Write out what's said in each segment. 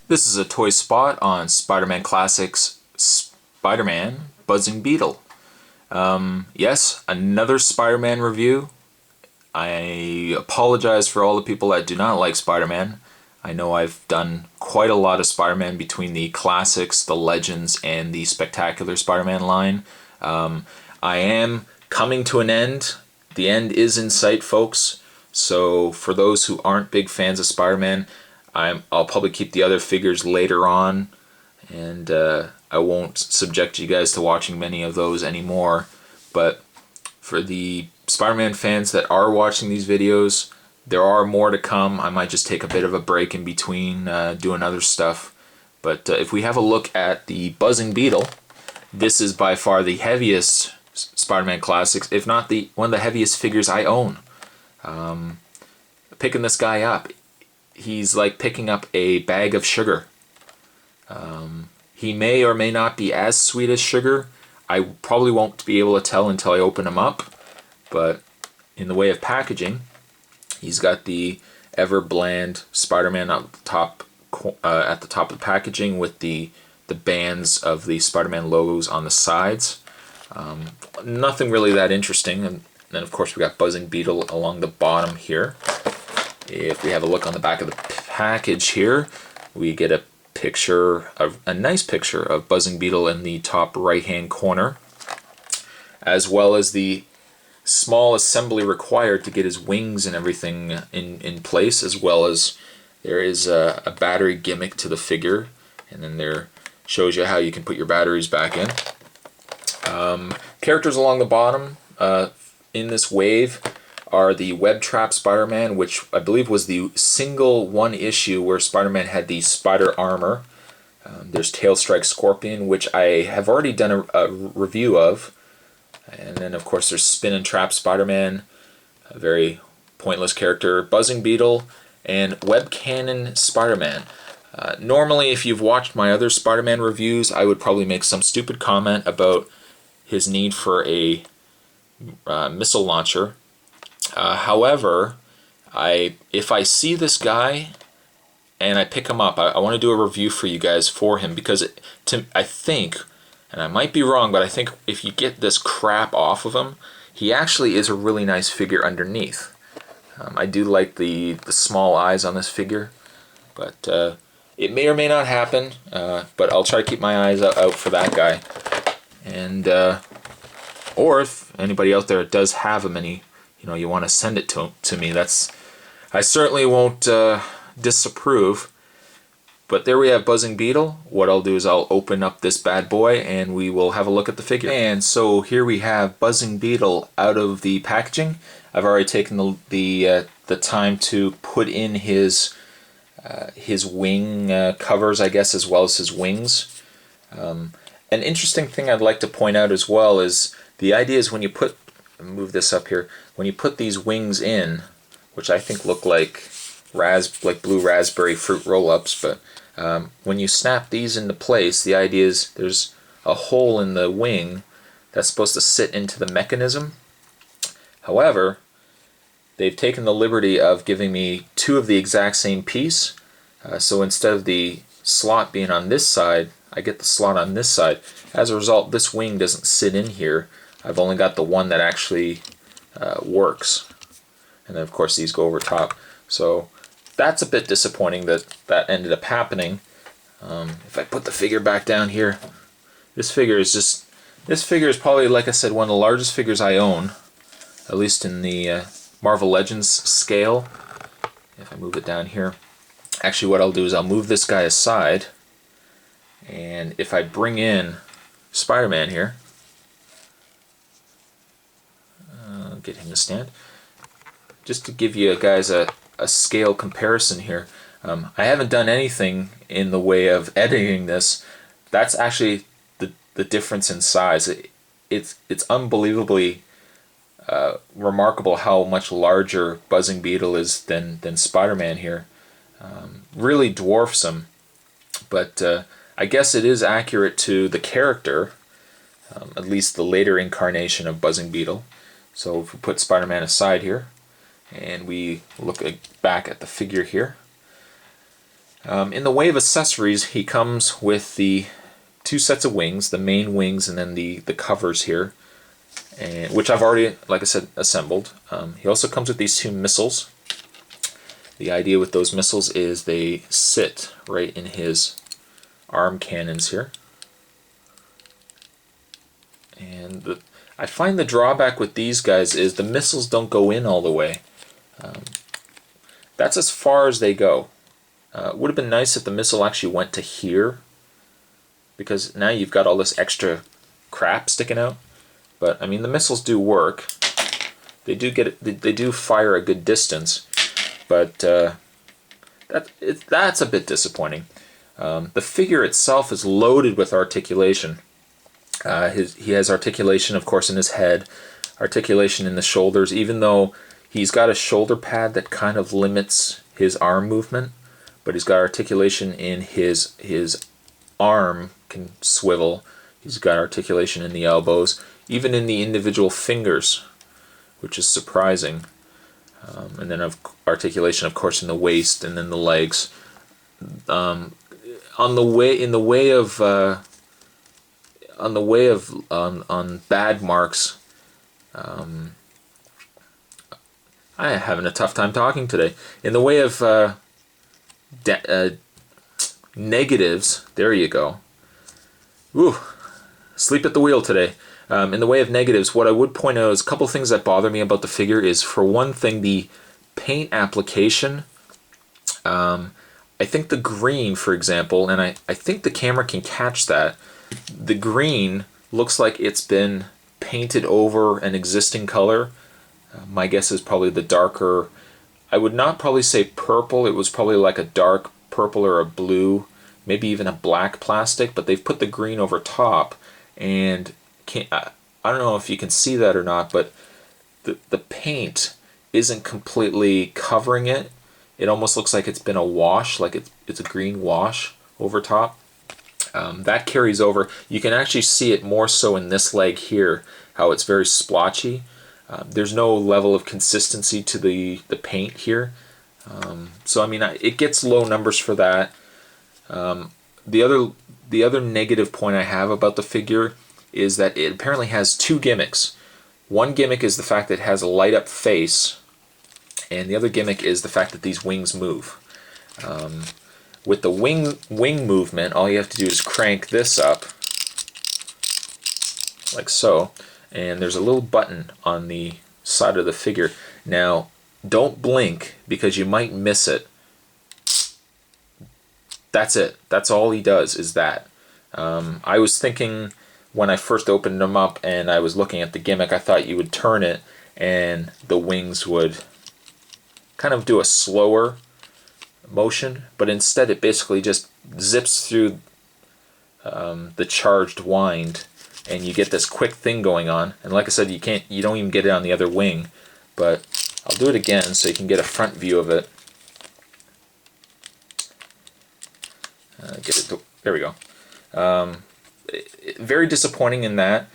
This is a toy spot on Spiderman Classics Spiderman Buzzing Beetle. Yes, another Spider-Man review. I apologize for all the people that do not like Spider-Man. I know I've done quite a lot of Spider-Man between the Classics, the Legends, and the Spectacular Spider-Man line. I am coming to an end. The end is in sight, folks. So for those who aren't big fans of Spider-Man, I'll probably keep the other figures later on, and I won't subject you guys to watching many of those anymore. But for the Spider-Man fans that are watching these videos, there are more to come. I might just take a bit of a break in between doing other stuff. But if we have a look at the Buzzing Beetle, this is by far the heaviest Spider-Man Classics, if not one of the heaviest figures I own. Picking this guy up, he's like picking up a bag of sugar. He may or may not be as sweet as sugar. I probably won't be able to tell until I open him up, but in the way of packaging, he's got the ever bland Spider-Man at the top of the packaging with the bands of the Spider-Man logos on the sides. Nothing really that interesting, and then of course we got Buzzing Beetle along the bottom here. If we have a look on the back of the package here, we get a nice picture of Buzzing Beetle in the top right-hand corner, as well as the small assembly required to get his wings and everything in place, as well as there is a battery gimmick to the figure, and then there shows you how you can put your batteries back in. Characters along the bottom in this wave are the Web Trap Spider-Man, which I believe was the single one issue where Spider-Man had the spider armor. There's Tailstrike Scorpion, which I have already done a review of. And then, of course, there's Spin and Trap Spider-Man, a very pointless character, Buzzing Beetle, and Web Cannon Spider-Man. Normally, if you've watched my other Spider-Man reviews, I would probably make some stupid comment about his need for a missile launcher. However, if I see this guy and I pick him up, I want to do a review for you guys for him, because I think, and I might be wrong, but I think if you get this crap off of him, he actually is a really nice figure underneath. I do like the small eyes on this figure, but it may or may not happen, but I'll try to keep my eyes out for that guy. And or if anybody out there does have him and you want to send it to me, I certainly won't disapprove. But there we have Buzzing Beetle. What I'll do is I'll open up this bad boy and we will have a look at the figure. And so here we have Buzzing Beetle out of the packaging. I've already taken the time to put in his wing covers, I guess, as well as his wings. An interesting thing I'd like to point out as well is the idea is when you move this up here, when you put these wings in, which I think look like blue raspberry fruit roll-ups, but when you snap these into place, the idea is there's a hole in the wing that's supposed to sit into the mechanism. However, they've taken the liberty of giving me two of the exact same piece, so instead of the slot being on this side, I get the slot on this side. As a result, this wing doesn't sit in here. I've only got the one that actually works. And then of course these go over top. So that's a bit disappointing that ended up happening. If I put the figure back down here, this figure is probably, like I said, one of the largest figures I own, at least in the Marvel Legends scale. If I move it down here, actually what I'll do is I'll move this guy aside, and if I bring in Spider-Man here, get him to stand, just to give you guys a scale comparison here. I haven't done anything in the way of editing this. That's actually the difference in size. It's unbelievably remarkable how much larger Buzzing Beetle is than Spider-Man here. Really dwarfs him, but I guess it is accurate to the character, at least the later incarnation of Buzzing Beetle. So if we put Spider-Man aside here, and we look back at the figure here, In the way of accessories, he comes with the 2 sets of wings, the main wings and then the covers here, and, which I've already, like I said, assembled. He also comes with these 2 missiles. The idea with those missiles is they sit right in his arm cannons here. And I find the drawback with these guys is the missiles don't go in all the way. That's as far as they go. It would have been nice if the missile actually went to here, because now you've got all this extra crap sticking out. But I mean, the missiles do work. They do fire a good distance, but that's a bit disappointing. The figure itself is loaded with articulation. He has articulation, of course, in his head, articulation in the shoulders, even though he's got a shoulder pad that kind of limits his arm movement, but he's got articulation in his arm can swivel. He's got articulation in the elbows, even in the individual fingers, which is surprising. And then articulation, of course, in the waist and then the legs. On bad marks. I'm having a tough time talking today. In the way of negatives, there you go. Ooh, sleep at the wheel today. In the way of negatives, what I would point out is a couple things that bother me about the figure is, for one thing, the paint application. I think the green, for example, and I think the camera can catch that, the green looks like it's been painted over an existing color. My guess is probably the darker, I would not probably say purple, it was probably like a dark purple or a blue, maybe even a black plastic, but they've put the green over top, and I don't know if you can see that or not, but the paint isn't completely covering it. It almost looks like it's been a wash, like it's a green wash over top. That carries over. You can actually see it more so in this leg here, how it's very splotchy. There's no level of consistency to the paint here. So I mean, it gets low numbers for that. The other negative point I have about the figure is that it apparently has 2 gimmicks. One gimmick is the fact that it has a light up face, and the other gimmick is the fact that these wings move. With the wing movement, all you have to do is crank this up, like so, and there's a little button on the side of the figure. Now, don't blink because you might miss it. That's it. That's all he does, is that. I was thinking when I first opened him up and I was looking at the gimmick, I thought you would turn it and the wings would kind of do a slower motion, but instead it basically just zips through the charged wind, and you get this quick thing going on. And like I said, you don't even get it on the other wing, but I'll do it again so you can get a front view of it. There we go. Very disappointing in that.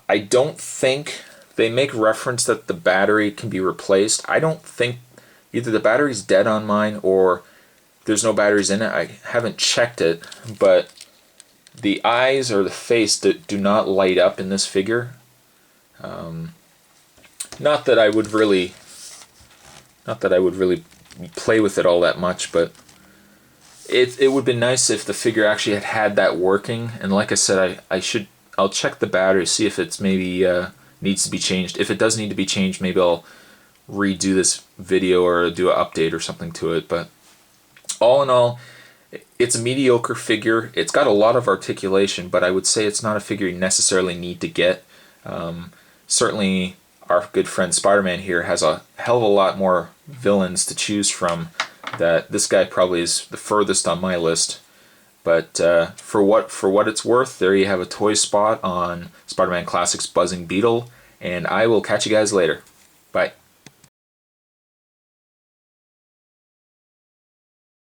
I don't think they make reference that the battery can be replaced. I don't think either the battery's dead on mine or there's no batteries in it. I haven't checked it, but the eyes or the face do not light up in this figure. Not that I would really play with it all that much, but it would have been nice if the figure actually had that working. And like I said, I'll check the battery, see if it's maybe needs to be changed. If it does need to be changed, maybe I'll redo this video or do an update or something to it. But all in all, it's a mediocre figure. It's got a lot of articulation, but I would say it's not a figure you necessarily need to get. Certainly our good friend Spider-Man here has a hell of a lot more villains to choose from. That this guy probably is the furthest on my list. But for what it's worth, there you have a toy spot on Spiderman Classics Buzzing Beetle, and I will catch you guys later. Bye.